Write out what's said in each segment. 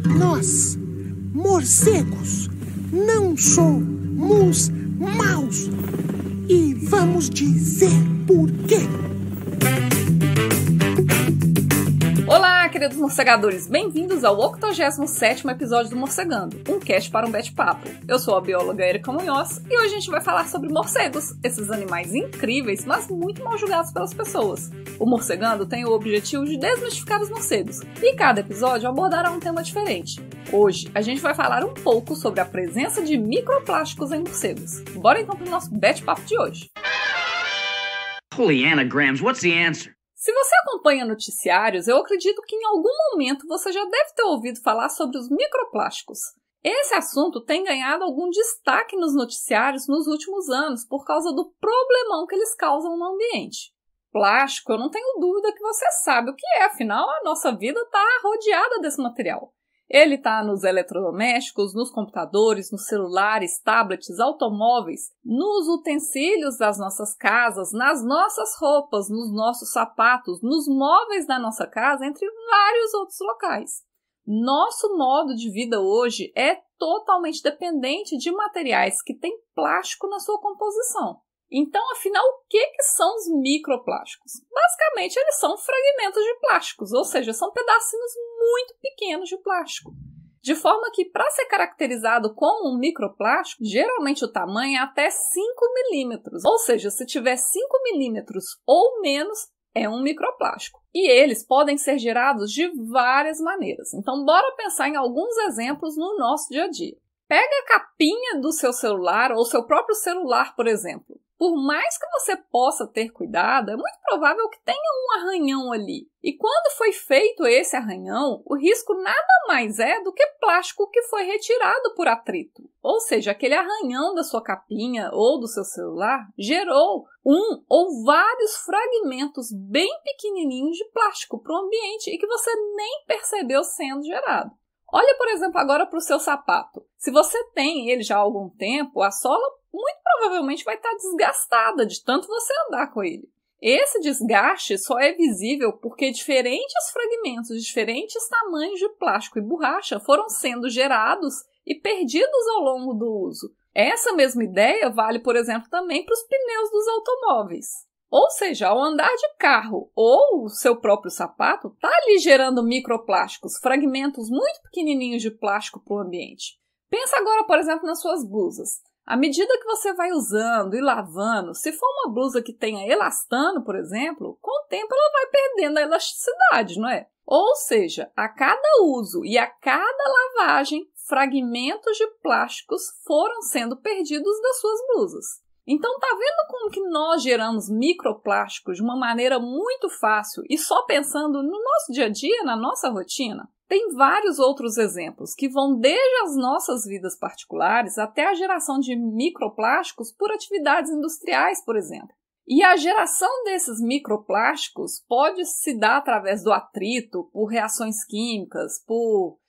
Nós, morcegos, não somos maus. E vamos dizer por quê. Olá, queridos morcegadores! Bem-vindos ao 87º episódio do Morcegando, um cast para um bate-papo. Eu sou a bióloga Erika Munhoz e hoje a gente vai falar sobre morcegos, esses animais incríveis, mas muito mal julgados pelas pessoas. O Morcegando tem o objetivo de desmistificar os morcegos e cada episódio abordará um tema diferente. Hoje a gente vai falar um pouco sobre a presença de microplásticos em morcegos. Bora então para o nosso bate-papo de hoje. Holy anagrams, what's the answer? Se você acompanha noticiários, eu acredito que em algum momento você já deve ter ouvido falar sobre os microplásticos. Esse assunto tem ganhado algum destaque nos noticiários nos últimos anos por causa do problemão que eles causam no ambiente. Plástico, eu não tenho dúvida que você sabe o que é, afinal a nossa vida está rodeada desse material. Ele está nos eletrodomésticos, nos computadores, nos celulares, tablets, automóveis, nos utensílios das nossas casas, nas nossas roupas, nos nossos sapatos, nos móveis da nossa casa, entre vários outros locais. Nosso modo de vida hoje é totalmente dependente de materiais que têm plástico na sua composição. Então, afinal, o que são os microplásticos? Basicamente, eles são fragmentos de plásticos, ou seja, são pedacinhos muito pequenos de plástico. De forma que, para ser caracterizado como um microplástico, geralmente o tamanho é até 5 milímetros. Ou seja, se tiver 5 milímetros ou menos, é um microplástico. E eles podem ser gerados de várias maneiras. Então, bora pensar em alguns exemplos no nosso dia a dia. Pega a capinha do seu celular ou seu próprio celular, por exemplo. Por mais que você possa ter cuidado, é muito provável que tenha um arranhão ali. E quando foi feito esse arranhão, o risco nada mais é do que plástico que foi retirado por atrito. Ou seja, aquele arranhão da sua capinha ou do seu celular gerou um ou vários fragmentos bem pequenininhos de plástico para o ambiente e que você nem percebeu sendo gerado. Olha, por exemplo, agora para o seu sapato. Se você tem ele já há algum tempo, a sola muito provavelmente vai estar desgastada de tanto você andar com ele. Esse desgaste só é visível porque diferentes fragmentos de diferentes tamanhos de plástico e borracha foram sendo gerados e perdidos ao longo do uso. Essa mesma ideia vale, por exemplo, também para os pneus dos automóveis. Ou seja, ao andar de carro ou o seu próprio sapato, está ali gerando microplásticos, fragmentos muito pequenininhos de plástico para o ambiente. Pensa agora, por exemplo, nas suas blusas. À medida que você vai usando e lavando, se for uma blusa que tenha elastano, por exemplo, com o tempo ela vai perdendo a elasticidade, não é? Ou seja, a cada uso e a cada lavagem, fragmentos de plásticos foram sendo perdidos das suas blusas. Então, tá vendo como que nós geramos microplásticos de uma maneira muito fácil e só pensando no nosso dia a dia, na nossa rotina? Tem vários outros exemplos que vão desde as nossas vidas particulares até a geração de microplásticos por atividades industriais, por exemplo. E a geração desses microplásticos pode se dar através do atrito, por reações químicas, por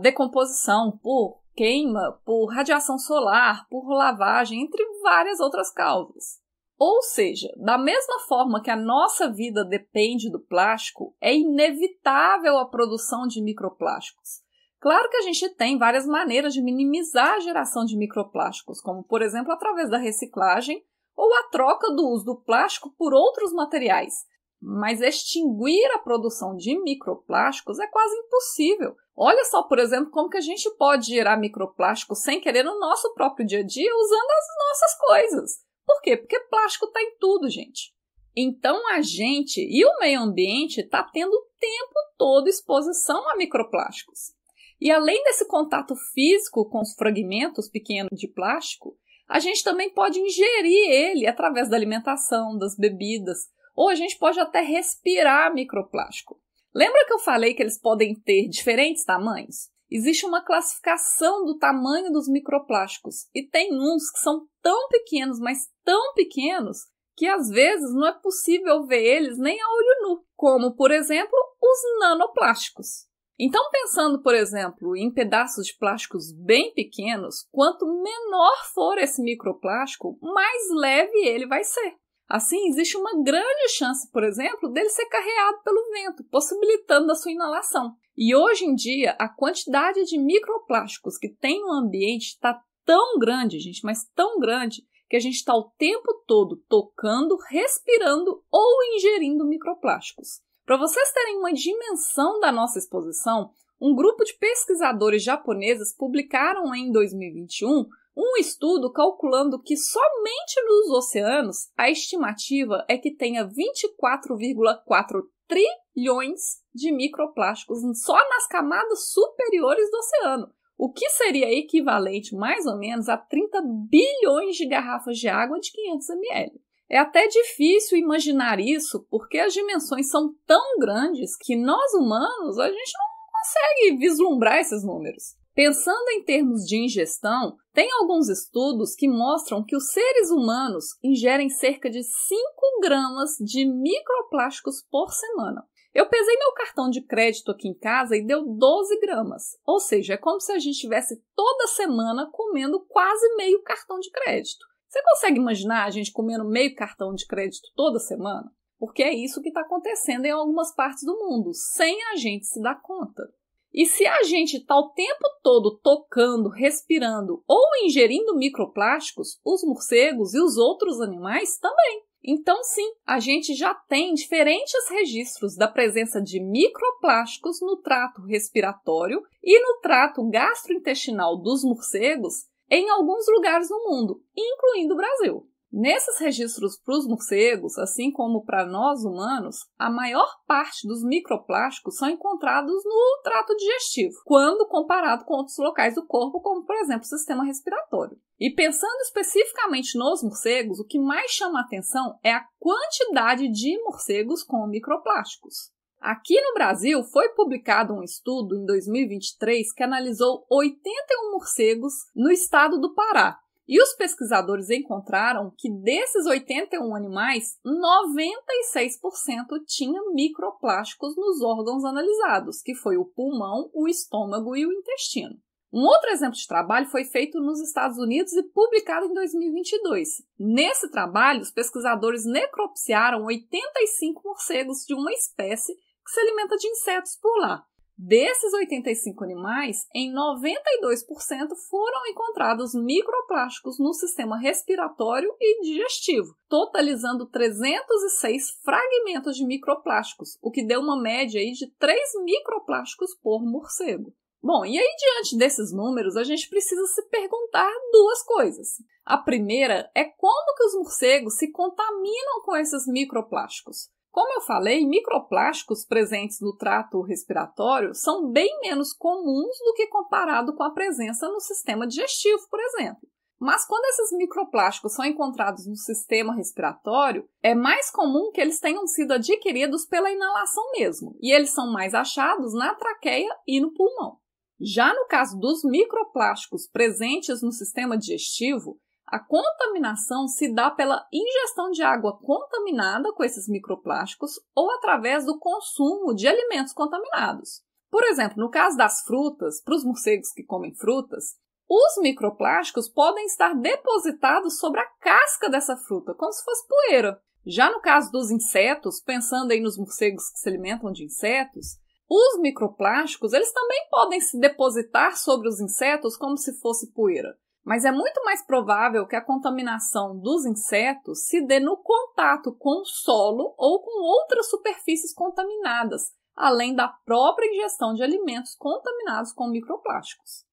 decomposição, por queima, por radiação solar, por lavagem, entre várias outras causas. Ou seja, da mesma forma que a nossa vida depende do plástico, é inevitável a produção de microplásticos. Claro que a gente tem várias maneiras de minimizar a geração de microplásticos, como, por exemplo, através da reciclagem ou a troca do uso do plástico por outros materiais. Mas extinguir a produção de microplásticos é quase impossível. Olha só, por exemplo, como que a gente pode gerar microplásticos sem querer no nosso próprio dia a dia usando as nossas coisas. Por quê? Porque plástico está em tudo, gente. Então a gente e o meio ambiente está tendo o tempo todo exposição a microplásticos. E além desse contato físico com os fragmentos pequenos de plástico, a gente também pode ingerir ele através da alimentação, das bebidas, ou a gente pode até respirar microplástico. Lembra que eu falei que eles podem ter diferentes tamanhos? Existe uma classificação do tamanho dos microplásticos e tem uns que são tão pequenos, mas tão pequenos, que às vezes não é possível ver eles nem a olho nu, como, por exemplo, os nanoplásticos. Então, pensando, por exemplo, em pedaços de plásticos bem pequenos, quanto menor for esse microplástico, mais leve ele vai ser. Assim, existe uma grande chance, por exemplo, dele ser carreado pelo vento, possibilitando a sua inalação. E hoje em dia, a quantidade de microplásticos que tem no ambiente está tão grande, gente, mas tão grande, que a gente está o tempo todo tocando, respirando ou ingerindo microplásticos. Para vocês terem uma dimensão da nossa exposição, um grupo de pesquisadores japoneses publicaram em 2021 um estudo calculando que somente nos oceanos a estimativa é que tenha 24,4 trilhões de microplásticos só nas camadas superiores do oceano, o que seria equivalente mais ou menos a 30 bilhões de garrafas de água de 500 ml. É até difícil imaginar isso porque as dimensões são tão grandes que nós humanos a gente não consegue vislumbrar esses números. Pensando em termos de ingestão, tem alguns estudos que mostram que os seres humanos ingerem cerca de 5 gramas de microplásticos por semana. Eu pesei meu cartão de crédito aqui em casa e deu 12 gramas. Ou seja, é como se a gente estivesse toda semana comendo quase meio cartão de crédito. Você consegue imaginar a gente comendo meio cartão de crédito toda semana? Porque é isso que está acontecendo em algumas partes do mundo, sem a gente se dar conta. E se a gente está o tempo todo tocando, respirando ou ingerindo microplásticos, os morcegos e os outros animais também. Então, sim, a gente já tem diferentes registros da presença de microplásticos no trato respiratório e no trato gastrointestinal dos morcegos em alguns lugares no mundo, incluindo o Brasil. Nesses registros para os morcegos, assim como para nós humanos, a maior parte dos microplásticos são encontrados no trato digestivo, quando comparado com outros locais do corpo, como, por exemplo, o sistema respiratório. E pensando especificamente nos morcegos, o que mais chama a atenção é a quantidade de morcegos com microplásticos. Aqui no Brasil, foi publicado um estudo em 2023 que analisou 81 morcegos no estado do Pará. E os pesquisadores encontraram que desses 81 animais, 96% tinham microplásticos nos órgãos analisados, que foi o pulmão, o estômago e o intestino. Um outro exemplo de trabalho foi feito nos Estados Unidos e publicado em 2022. Nesse trabalho, os pesquisadores necropsiaram 85 morcegos de uma espécie que se alimenta de insetos por lá. Desses 85 animais, em 92% foram encontrados microplásticos no sistema respiratório e digestivo, totalizando 306 fragmentos de microplásticos, o que deu uma média aí de 3 microplásticos por morcego. Bom, e aí diante desses números, a gente precisa se perguntar duas coisas. A primeira é como que os morcegos se contaminam com esses microplásticos. Como eu falei, microplásticos presentes no trato respiratório são bem menos comuns do que comparado com a presença no sistema digestivo, por exemplo. Mas quando esses microplásticos são encontrados no sistema respiratório, é mais comum que eles tenham sido adquiridos pela inalação mesmo, e eles são mais achados na traqueia e no pulmão. Já no caso dos microplásticos presentes no sistema digestivo, a contaminação se dá pela ingestão de água contaminada com esses microplásticos ou através do consumo de alimentos contaminados. Por exemplo, no caso das frutas, para os morcegos que comem frutas, os microplásticos podem estar depositados sobre a casca dessa fruta, como se fosse poeira. Já no caso dos insetos, pensando aí nos morcegos que se alimentam de insetos, os microplásticos eles também podem se depositar sobre os insetos como se fosse poeira. Mas é muito mais provável que a contaminação dos insetos se dê no contato com o solo ou com outras superfícies contaminadas, além da própria ingestão de alimentos contaminados com microplásticos.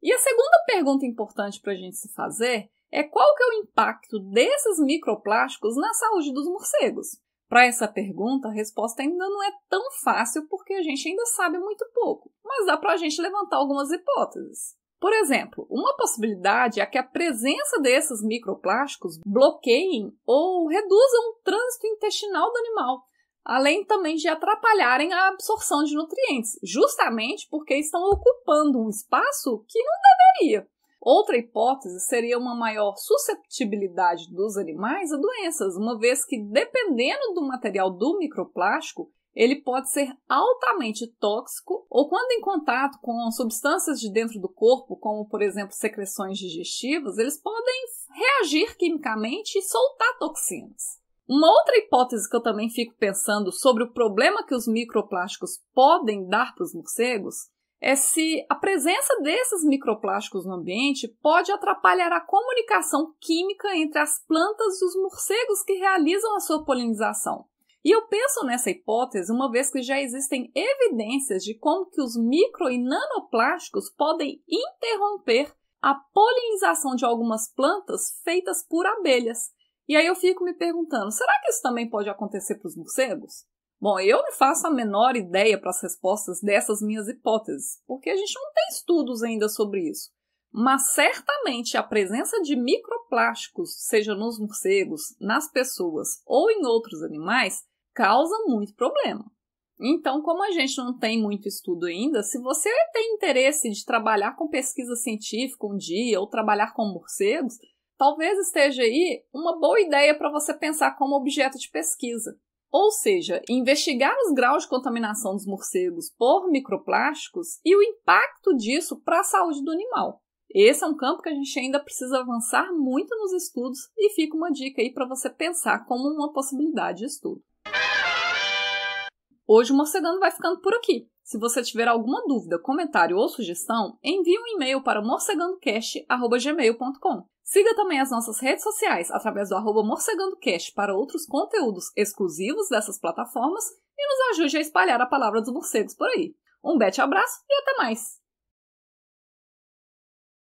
E a segunda pergunta importante para a gente se fazer é qual que é o impacto desses microplásticos na saúde dos morcegos? Para essa pergunta, a resposta ainda não é tão fácil porque a gente ainda sabe muito pouco, mas dá para a gente levantar algumas hipóteses. Por exemplo, uma possibilidade é que a presença desses microplásticos bloqueiem ou reduzam o trânsito intestinal do animal, além também de atrapalharem a absorção de nutrientes, justamente porque estão ocupando um espaço que não deveria. Outra hipótese seria uma maior susceptibilidade dos animais a doenças, uma vez que, dependendo do material do microplástico, ele pode ser altamente tóxico ou, quando em contato com substâncias de dentro do corpo, como, por exemplo, secreções digestivas, eles podem reagir quimicamente e soltar toxinas. Uma outra hipótese que eu também fico pensando sobre o problema que os microplásticos podem dar para os morcegos é se a presença desses microplásticos no ambiente pode atrapalhar a comunicação química entre as plantas e os morcegos que realizam a sua polinização. E eu penso nessa hipótese uma vez que já existem evidências de como que os micro e nanoplásticos podem interromper a polinização de algumas plantas feitas por abelhas. E aí eu fico me perguntando, será que isso também pode acontecer para os morcegos? Bom, eu não faço a menor ideia para as respostas dessas minhas hipóteses, porque a gente não tem estudos ainda sobre isso. Mas certamente a presença de microplásticos, seja nos morcegos, nas pessoas ou em outros animais, causa muito problema. Então, como a gente não tem muito estudo ainda, se você tem interesse de trabalhar com pesquisa científica um dia ou trabalhar com morcegos, talvez esteja aí uma boa ideia para você pensar como objeto de pesquisa. Ou seja, investigar os graus de contaminação dos morcegos por microplásticos e o impacto disso para a saúde do animal. Esse é um campo que a gente ainda precisa avançar muito nos estudos e fica uma dica aí para você pensar como uma possibilidade de estudo. Hoje o Morcegando vai ficando por aqui. Se você tiver alguma dúvida, comentário ou sugestão, envie um e-mail para morcegandocast@gmail.com. Siga também as nossas redes sociais através do @morcegandocast para outros conteúdos exclusivos dessas plataformas e nos ajude a espalhar a palavra dos morcegos por aí. Um bete abraço e até mais!